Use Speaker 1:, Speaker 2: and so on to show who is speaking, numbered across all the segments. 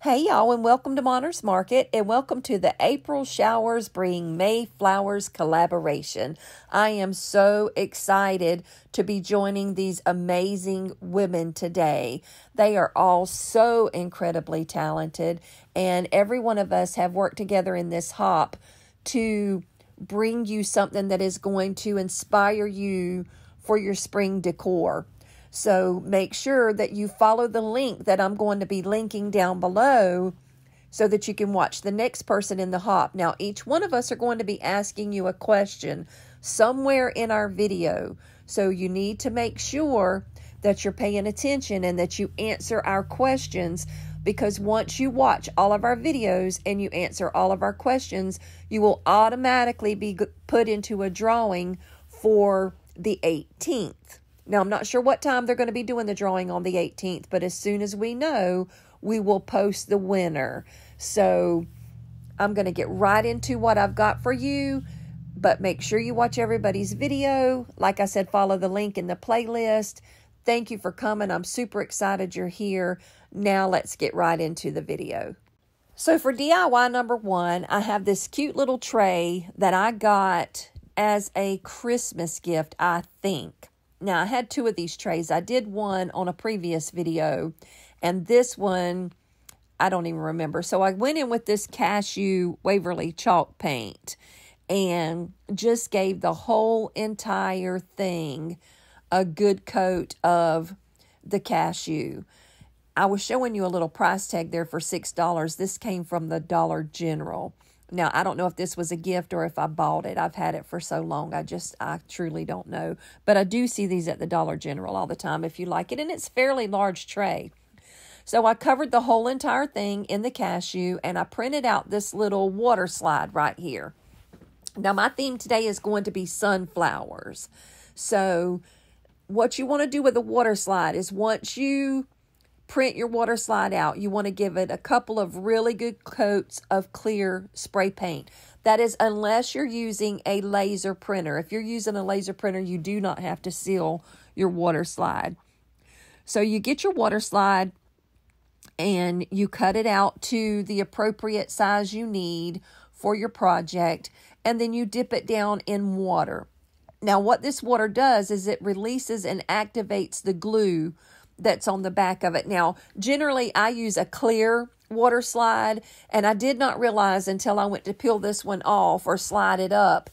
Speaker 1: Hey y'all, and welcome to Monter's Market, and welcome to the April Showers Bring May Flowers collaboration. I am so excited to be joining these amazing women today. They are all so incredibly talented, and every one of us have worked together in this hop to bring you something that is going to inspire you for your spring decor. So make sure that you follow the link that I'm going to be linking down below so that you can watch the next person in the hop. Now, each one of us are going to be asking you a question somewhere in our video. So you need to make sure that you're paying attention and that you answer our questions, because once you watch all of our videos and you answer all of our questions, you will automatically be put into a drawing for the 18th. Now, I'm not sure what time they're going to be doing the drawing on the 18th, but as soon as we know, we will post the winner. So I'm going to get right into what I've got for you, but make sure you watch everybody's video. Like I said, follow the link in the playlist. Thank you for coming. I'm super excited you're here. Now let's get right into the video. So for DIY number one, I have this cute little tray that I got as a Christmas gift, I think. Now, I had two of these trays. I did one on a previous video, and this one, I don't even remember. So I went in with this Cashew Waverly chalk paint and just gave the whole entire thing a good coat of the cashew. I was showing you a little price tag there for $6. This came from the Dollar General. Now, I don't know if this was a gift or if I bought it. I've had it for so long, I truly don't know. But I do see these at the Dollar General all the time if you like it, and it's a fairly large tray. So I covered the whole entire thing in the cashew, and I printed out this little water slide right here. Now, my theme today is going to be sunflowers. So what you want to do with a water slide is once you print your water slide out, you want to give it a couple of really good coats of clear spray paint. That is, unless you're using a laser printer. If you're using a laser printer, you do not have to seal your water slide. So you get your water slide and you cut it out to the appropriate size you need for your project, and then you dip it down in water. Now, what this water does is it releases and activates the glue that's on the back of it. Now, generally, I use a clear water slide, and I did not realize until I went to peel this one off or slide it up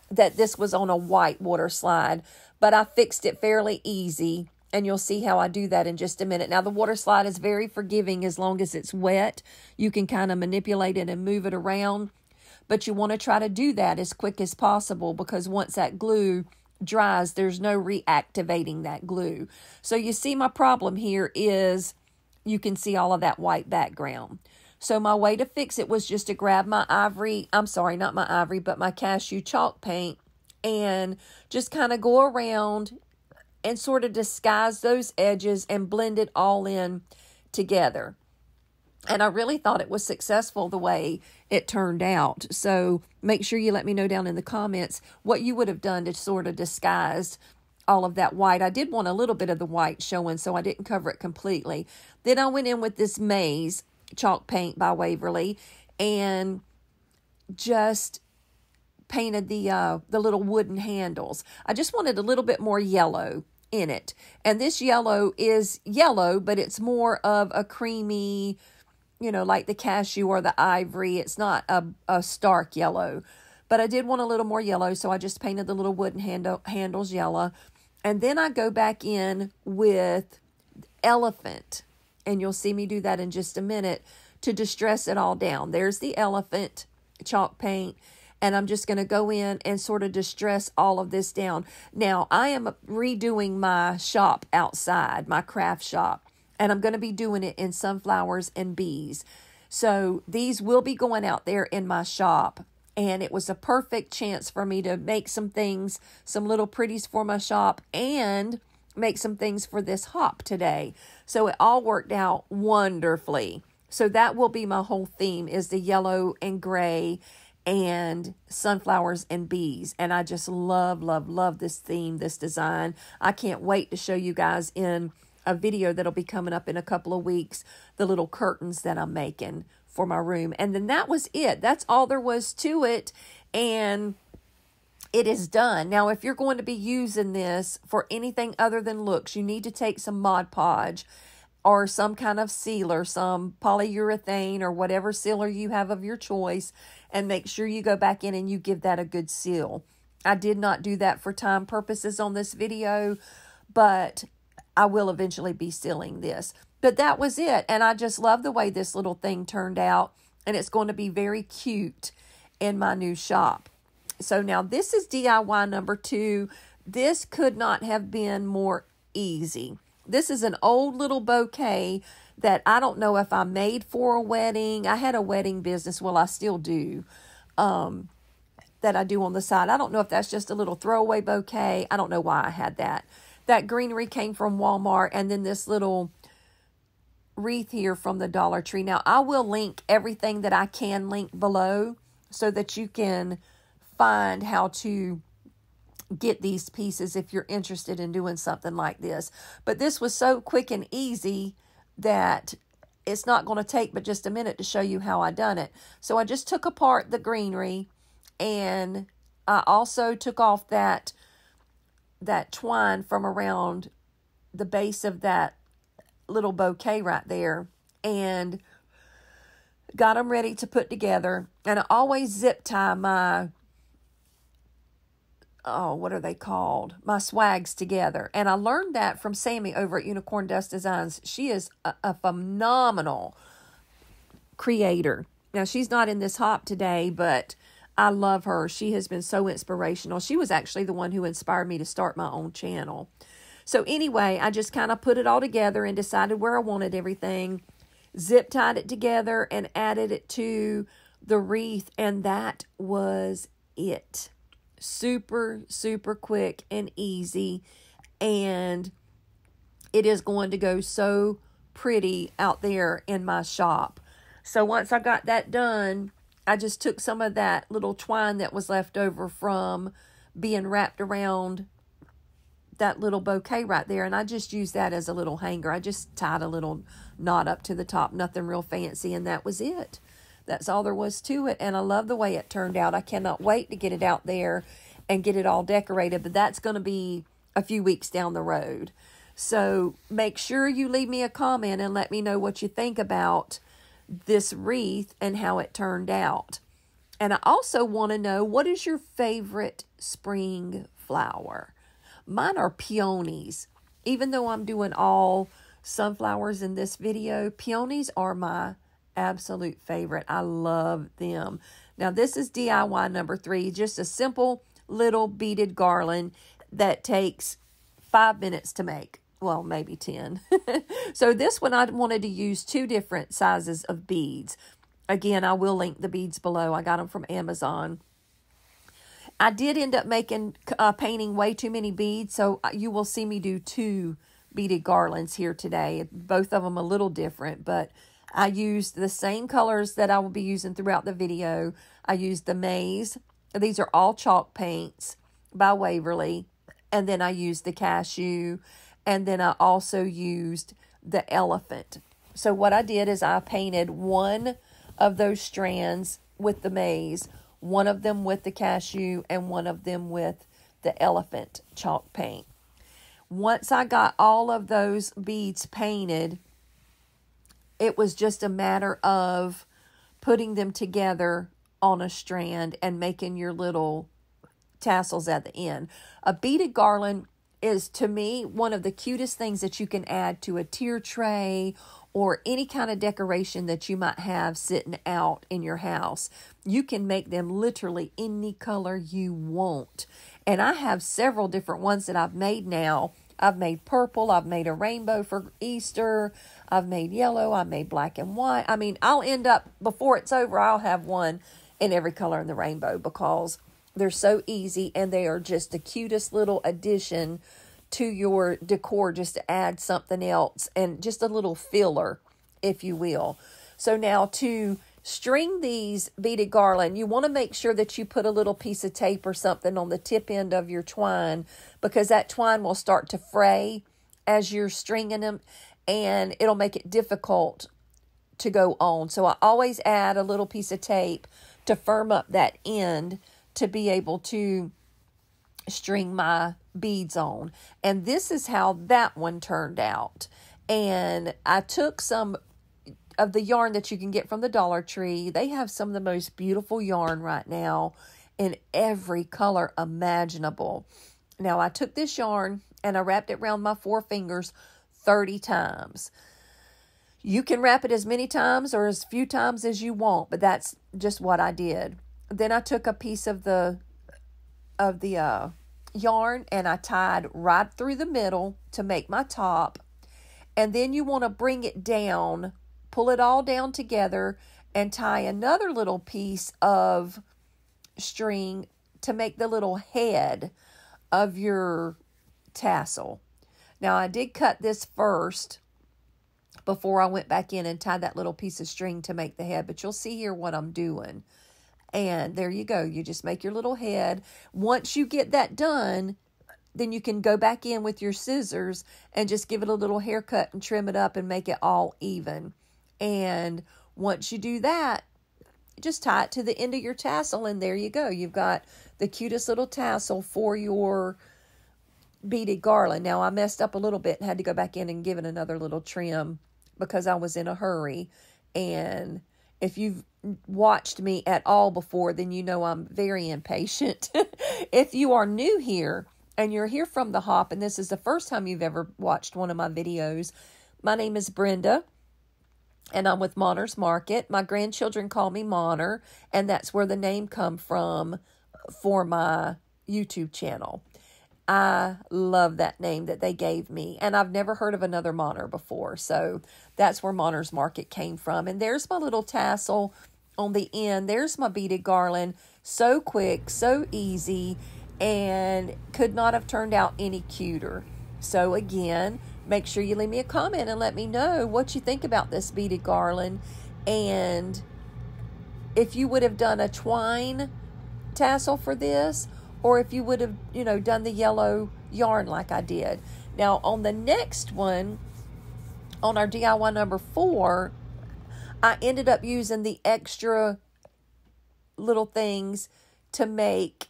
Speaker 1: that this was on a white water slide, but I fixed it fairly easy, and you'll see how I do that in just a minute. Now, the water slide is very forgiving as long as it's wet. You can kind of manipulate it and move it around, but you want to try to do that as quick as possible, because once that glue dries, there's no reactivating that glue. So you see, my problem here is you can see all of that white background. So my way to fix it was just to grab my my cashew chalk paint and just kind of go around and sort of disguise those edges and blend it all in together. And I really thought it was successful the way it turned out. So make sure you let me know down in the comments what you would have done to sort of disguise all of that white. I did want a little bit of the white showing, so I didn't cover it completely. Then I went in with this Maze chalk paint by Waverly and just painted the little wooden handles. I just wanted a little bit more yellow in it. And this yellow is yellow, but it's more of a creamy, like the cashew or the ivory. It's not a stark yellow, but I did want a little more yellow, so I just painted the little wooden handles yellow. And then I go back in with elephant, and you'll see me do that in just a minute to distress it all down. There's the elephant chalk paint, and I'm just going to go in and sort of distress all of this down. Now, I am redoing my shop outside, my craft shop. And I'm going to be doing it in sunflowers and bees. So these will be going out there in my shop. And it was a perfect chance for me to make some things, some little pretties for my shop, and make some things for this hop today. So it all worked out wonderfully. So that will be my whole theme, is the yellow and gray and sunflowers and bees. And I just love, love, love this theme, this design. I can't wait to show you guys in a video that'll be coming up in a couple of weeks, the little curtains that I'm making for my room. And then that was it. That's all there was to it. And it is done. Now, if you're going to be using this for anything other than looks, you need to take some Mod Podge or some kind of sealer, some polyurethane or whatever sealer you have of your choice, and make sure you go back in and you give that a good seal. I did not do that for time purposes on this video, but I will eventually be sealing this. But that was it, and I just love the way this little thing turned out, and it's going to be very cute in my new shop. So now this is DIY number 2. This could not have been more easy. This is an old little bouquet that I don't know if I made for a wedding. I had a wedding business, well, I still do, that I do on the side. I don't know if that's just a little throwaway bouquet. I don't know why I had that. That greenery came from Walmart, and then this little wreath here from the Dollar Tree. Now, I will link everything that I can link below so that you can find how to get these pieces if you're interested in doing something like this. But this was so quick and easy that it's not going to take but just a minute to show you how I done it. So I just took apart the greenery, and I also took off that twine from around the base of that little bouquet right there, and got them ready to put together. And I always zip tie my, what are they called? My swags together. And I learned that from Sammy over at Unicorn Dust Designs. She is a phenomenal creator. Now, she's not in this hop today, but I love her. She has been so inspirational. She was actually the one who inspired me to start my own channel. So anyway, I just kind of put it all together and decided where I wanted everything, zip tied it together, and added it to the wreath, and that was it. Super, super quick and easy, and it is going to go so pretty out there in my shop. So once I got that done, I just took some of that little twine that was left over from being wrapped around that little bouquet right there, and I just used that as a little hanger. I just tied a little knot up to the top, nothing real fancy, and that was it. That's all there was to it, and I love the way it turned out. I cannot wait to get it out there and get it all decorated, but that's going to be a few weeks down the road. So make sure you leave me a comment and let me know what you think about this wreath and how it turned out. And I also want to know, what is your favorite spring flower? Mine are peonies. Even though I'm doing all sunflowers in this video, peonies are my absolute favorite. I love them. Now, this is DIY number 3, just a simple little beaded garland that takes 5 minutes to make. Well, maybe 10. So this one, I wanted to use 2 different sizes of beads. Again, I will link the beads below. I got them from Amazon. I did end up painting way too many beads, so you will see me do 2 beaded garlands here today. Both of them a little different, but I used the same colors that I will be using throughout the video. I used the maize. These are all chalk paints by Waverly. And then I used the cashew. And then I also used the elephant. So what I did is I painted one of those strands with the maize, one of them with the cashew, and one of them with the elephant chalk paint. Once I got all of those beads painted, it was just a matter of putting them together on a strand and making your little tassels at the end. A beaded garland is, to me, one of the cutest things that you can add to a tier tray or any kind of decoration that you might have sitting out in your house. You can make them literally any color you want. And I have several different ones that I've made now. I've made purple. I've made a rainbow for Easter. I've made yellow. I made black and white. I mean, I'll end up, before it's over, I'll have one in every color in the rainbow because they're so easy and they are just the cutest little addition to your decor, just to add something else and just a little filler, if you will. So now to string these beaded garland, you want to make sure that you put a little piece of tape or something on the tip end of your twine because that twine will start to fray as you're stringing them, and it'll make it difficult to go on. So I always add a little piece of tape to firm up that end to be able to string my beads on. And this is how that one turned out. And I took some of the yarn that you can get from the Dollar Tree. They have some of the most beautiful yarn right now in every color imaginable. Now I took this yarn and I wrapped it around my 4 fingers 30 times. You can wrap it as many times or as few times as you want, but that's just what I did. Then I took a piece of the yarn and I tied right through the middle to make my top. And then you want to bring it down, pull it all down together, and tie another little piece of string to make the little head of your tassel. Now I did cut this first before I went back in and tied that little piece of string to make the head, but you'll see here what I'm doing. And there you go. You just make your little head. Once you get that done, then you can go back in with your scissors and just give it a little haircut and trim it up and make it all even. And once you do that, just tie it to the end of your tassel, and there you go. You've got the cutest little tassel for your beaded garland. Now, I messed up a little bit and had to go back in and give it another little trim because I was in a hurry. And if you've watched me at all before, then you know I'm very impatient. If you are new here and you're here from the hop and this is the first time you've ever watched one of my videos, my name is Brenda and I'm with Monner's Market. My grandchildren call me Monner, and that's where the name come from for my YouTube channel. I love that name that they gave me, and I've never heard of another Monner before, so that's where Monner's Market came from. And there's my little tassel on the end. There's my beaded garland. So quick, so easy, and could not have turned out any cuter. So again, make sure you leave me a comment and let me know what you think about this beaded garland, and if you would have done a twine tassel for this, or if you would have, done the yellow yarn like I did. Now, on the next one, on our DIY number 4, I ended up using the extra little things to make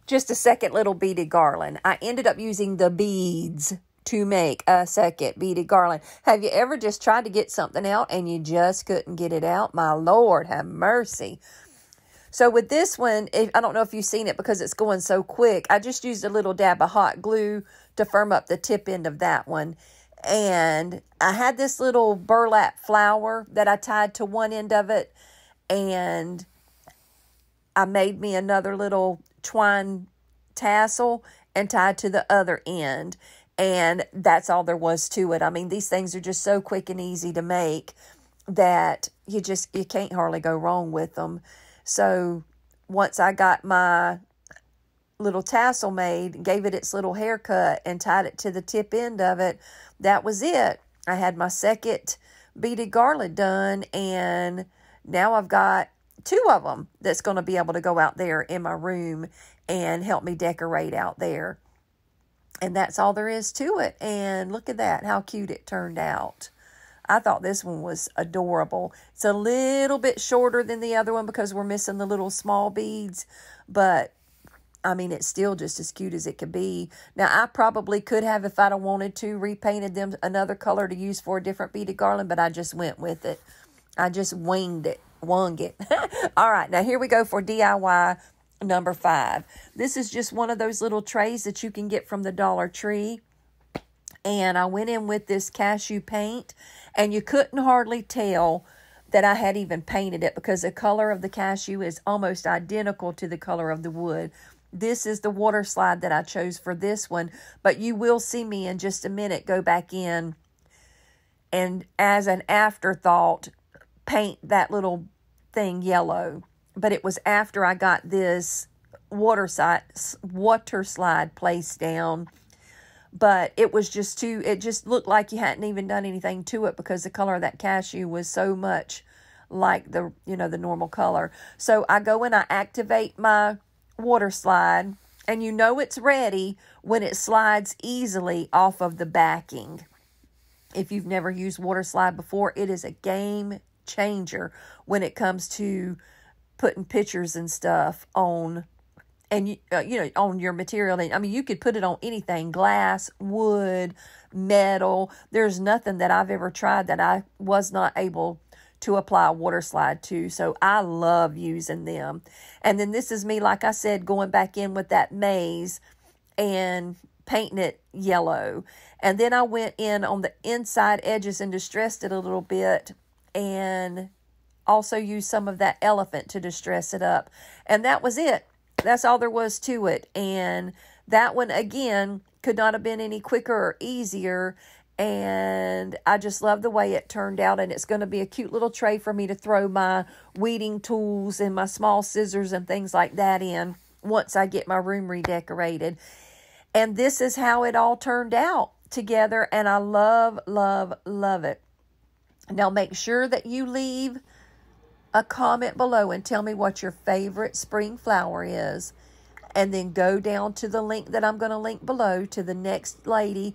Speaker 1: just a second little beaded garland. I ended up using the beads to make a second beaded garland. Have you ever just tried to get something out and you just couldn't get it out? My Lord, have mercy. So with this one, I don't know if you've seen it because it's going so quick. I just used a little dab of hot glue to firm up the tip end of that one. And I had this little burlap flower that I tied to one end of it. And I made me another little twine tassel and tied to the other end. And that's all there was to it. I mean, these things are just so quick and easy to make that you can't hardly go wrong with them. So once I got my little tassel made, gave it its little haircut, and tied it to the tip end of it, that was it. I had my second beaded garland done, and now I've got 2 of them that's going to be able to go out there in my room and help me decorate out there. And that's all there is to it. And look at that, how cute it turned out. I thought this one was adorable. It's a little bit shorter than the other one because we're missing the little small beads. But, I mean, it's still just as cute as it could be. Now, I probably could have, if I'd have wanted to, repainted them another color to use for a different beaded garland. But I just went with it. I just wung it. All right, now here we go for DIY number 5. This is just one of those little trays that you can get from the Dollar Tree. And I went in with this cashew paint, and you couldn't hardly tell that I had even painted it because the color of the cashew is almost identical to the color of the wood. This is the water slide that I chose for this one, but you will see me in just a minute go back in and, as an afterthought, paint that little thing yellow. But it was after I got this water slide placed down. But it was just it just looked like you hadn't even done anything to it because the color of that cashew was so much like the normal color. So I go and I activate my water slide, And you know it's ready when it slides easily off of the backing. If you've never used water slide before, it is a game changer when it comes to putting pictures and stuff on, and on your material. I mean, you could put it on anything: glass, wood, metal. There's nothing that I've ever tried that I was not able to apply a water slide to. So I love using them. And then this is me, like I said, going back in with that maize and painting it yellow. And then I went in on the inside edges and distressed it a little bit, and also used some of that elephant to distress it up. And that was it. That's all there was to it. And that one, again, could not have been any quicker or easier. And I just love the way it turned out. And it's going to be a cute little tray for me to throw my weeding tools and my small scissors and things like that in once I get my room redecorated. And this is how it all turned out together. And I love, love, love it. Now make sure that you leave a comment below and tell me what your favorite spring flower is. And then go down to the link that I'm going to link below to the next lady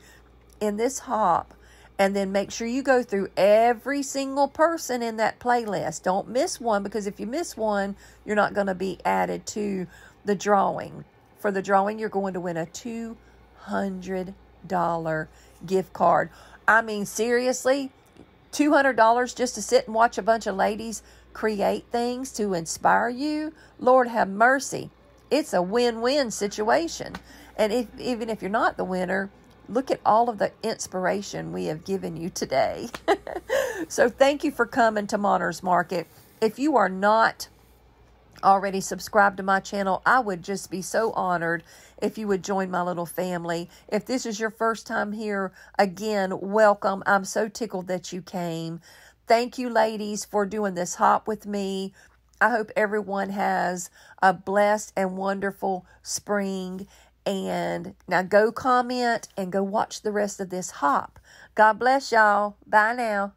Speaker 1: in this hop. And then make sure you go through every single person in that playlist. Don't miss one, because if you miss one, you're not going to be added to the drawing. For the drawing, you're going to win a $200 gift card. I mean, seriously, $200 just to sit and watch a bunch of ladies create things to inspire you? Lord have mercy. It's a win-win situation. And even if you're not the winner, look at all of the inspiration we have given you today. So thank you for coming to Monter's Market. If you are not already subscribed to my channel, I would just be so honored if you would join my little family. If this is your first time here, again, welcome. I'm so tickled that you came. Thank you, ladies, for doing this hop with me. I hope everyone has a blessed and wonderful spring. And now go comment and go watch the rest of this hop. God bless y'all. Bye now.